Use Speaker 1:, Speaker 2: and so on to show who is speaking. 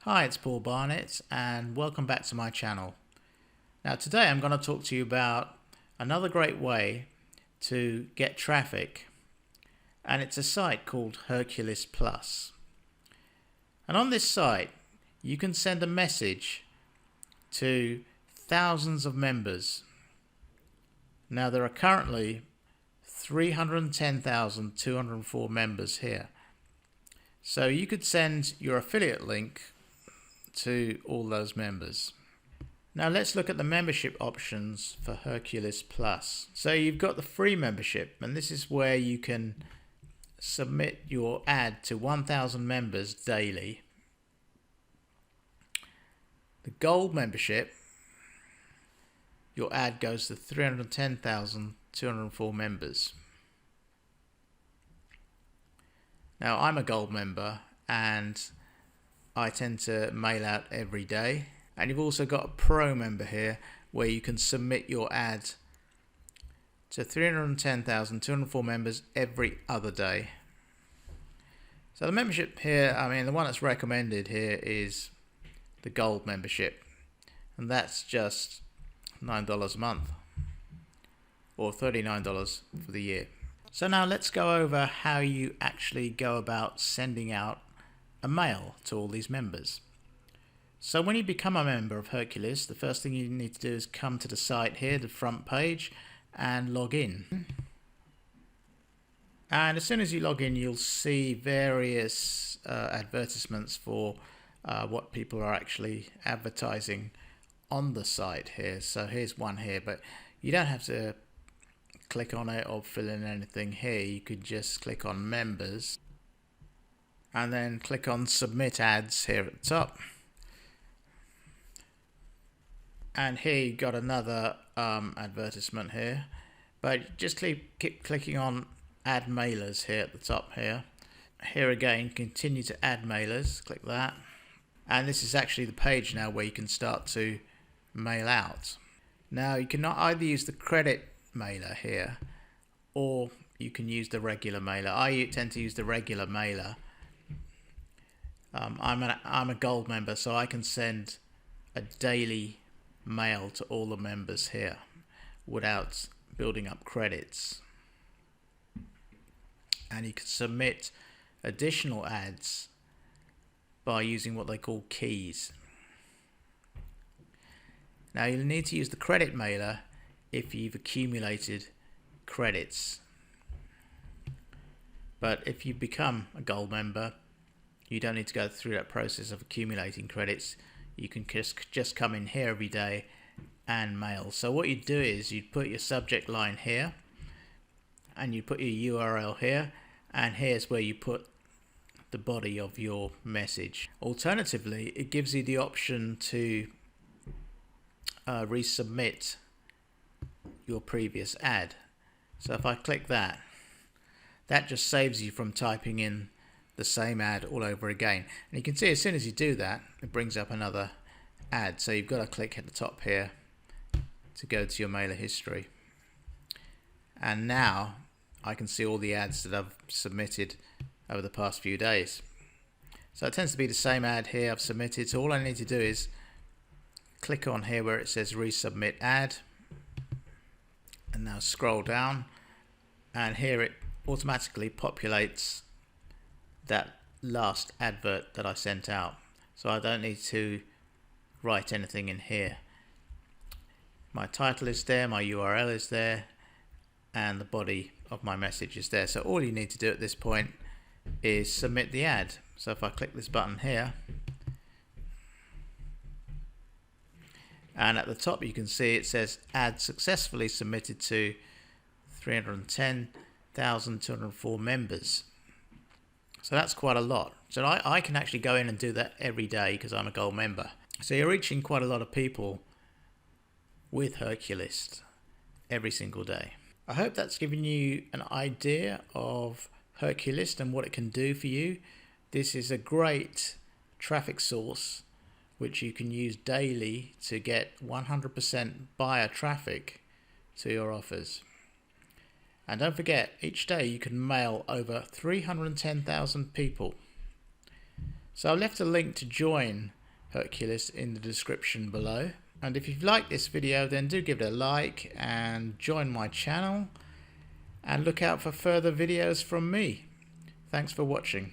Speaker 1: Hi, it's Paul Barnett and welcome back to my channel. Now today I'm going to talk to you about another great way to get traffic, and it's a site called Herculist Plus. And on this site you can send a message to thousands of members. Now there are currently 310,204 members here. So you could send your affiliate link to all those members. Now let's look at the membership options for Herculist Plus. So you've got the free membership, and this is where you can submit your ad to 1,000 members daily. The gold membership, your ad goes to 310,204 members. Now I'm a gold member and I tend to mail out every day. And you've also got a pro member here where you can submit your ad to 310,204 members every other day. So the membership here, the one that's recommended here is the gold membership, and that's just $9 a month or $39 for the year. So now let's go over how you actually go about sending out a mail to all these members. So when you become a member of Herculist, the first thing you need to do is come to the site here, the front page, and log in. And as soon as you log in, you'll see various advertisements for what people are actually advertising on the site here. So here's one here, but you don't have to click on it or fill in anything here. You could just click on members and then click on submit ads here at the top. And here you've got another advertisement here, but just keep clicking on add mailers here at the top here. Here again, continue to add mailers, click that. And this is actually the page now where you can start to mail out. Now you can either use the credit mailer here, or you can use the regular mailer. I tend to use the regular mailer. I'm a gold member, so I can send a daily mail to all the members here without building up credits. And you can submit additional ads by using what they call keys. Now you'll need to use the credit mailer if you've accumulated credits. But if you become a gold member, you don't need to go through that process of accumulating credits. You can just come in here every day and mail. So what you do is you put your subject line here, and you put your URL here, and here's where you put the body of your message. Alternatively, it gives you the option to resubmit your previous ad. So if I click that, that just saves you from typing in the same ad all over again. And you can see as soon as you do that, it brings up another ad. So you've got to click at the top here to go to your mailer history. And now I can see all the ads that I've submitted over the past few days. So it tends to be the same ad here I've submitted. So all I need to do is click on here where it says resubmit ad, and now scroll down, and here it automatically populates that last advert that I sent out. So I don't need to write anything in here. My title is there, my URL is there, and the body of my message is there. So all you need to do at this point is submit the ad. So if I click this button here, and at the top you can see it says ad successfully submitted to 310,204 members. So that's quite a lot. So I can actually go in and do that every day because I'm a gold member. So you're reaching quite a lot of people with Herculist every single day. I hope that's given you an idea of Herculist and what it can do for you. This is a great traffic source which you can use daily to get 100% buyer traffic to your offers. And don't forget, each day you can mail over 310,000 people. So I've left a link to join Herculist in the description below. And if you've liked this video, then do give it a like and join my channel and look out for further videos from me. Thanks for watching.